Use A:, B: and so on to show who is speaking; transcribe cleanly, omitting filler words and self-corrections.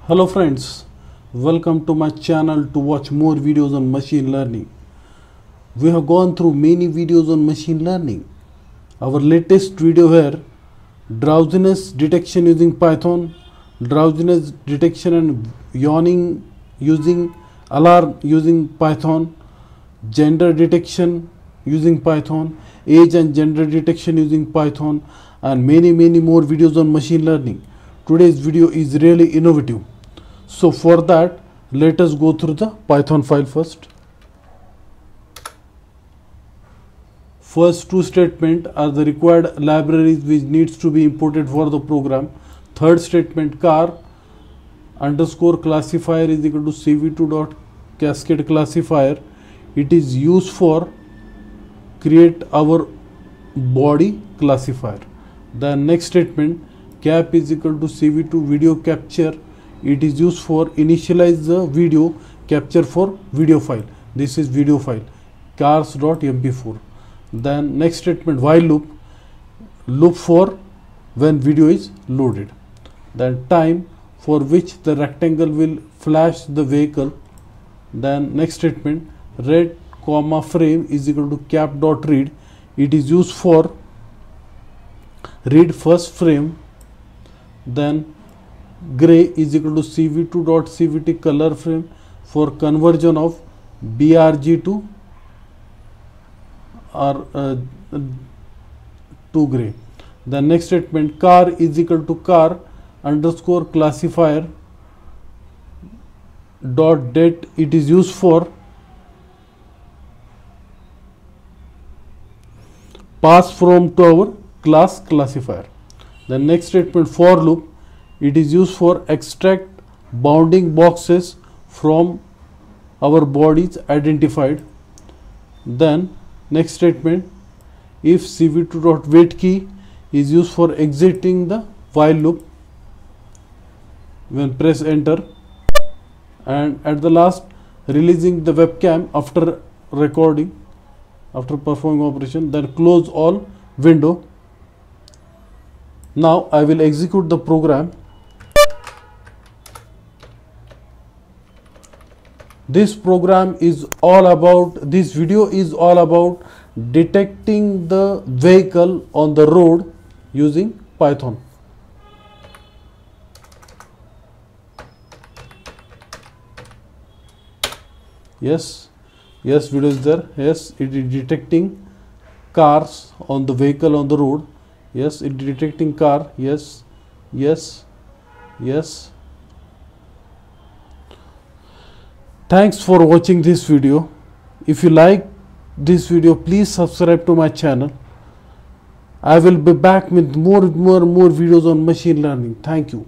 A: Hello friends, welcome to my channel to watch more videos on machine learning. We have gone through many videos on machine learning. Our latest video here, drowsiness detection using Python, drowsiness detection and yawning using alarm using Python, gender detection using Python, age and gender detection using Python, and many more videos on machine learning. Today's video is really innovative. So for that, let us go through the Python file first. First two statements are the required libraries which needs to be imported for the program. Third statement, car underscore classifier is equal to cv2.cascade classifier. It is used for create our body classifier. The next statement, cap is equal to cv2 video capture. It is used for initialize the video capture for video file. This is video file cars.mp4. Then next statement, while loop for when video is loaded. Then time for which the rectangle will flash the vehicle. Then next statement, red comma frame is equal to cap.read. It is used for read first frame. Then gray is equal to cv2.cvt color frame for conversion of brg to gray. The next statement, car is equal to car underscore classifier dot date. It is used for pass from to our class classifier. The next statement, for loop, it is used for extract bounding boxes from our bodies identified. Then next statement, if cv2.wait key is used for exiting the while loop when press enter. And at the last, releasing the webcam after recording, after performing operation. Then close all window. Now I will execute the program. This program is all about, this video is all about detecting the vehicle on the road using Python. Yes, video is there. Yes, it is detecting cars on the vehicle on the road. Yes, it is detecting car. Yes. Thanks for watching this video. If you like this video, please subscribe to my channel. I will be back with more videos on machine learning. Thank you.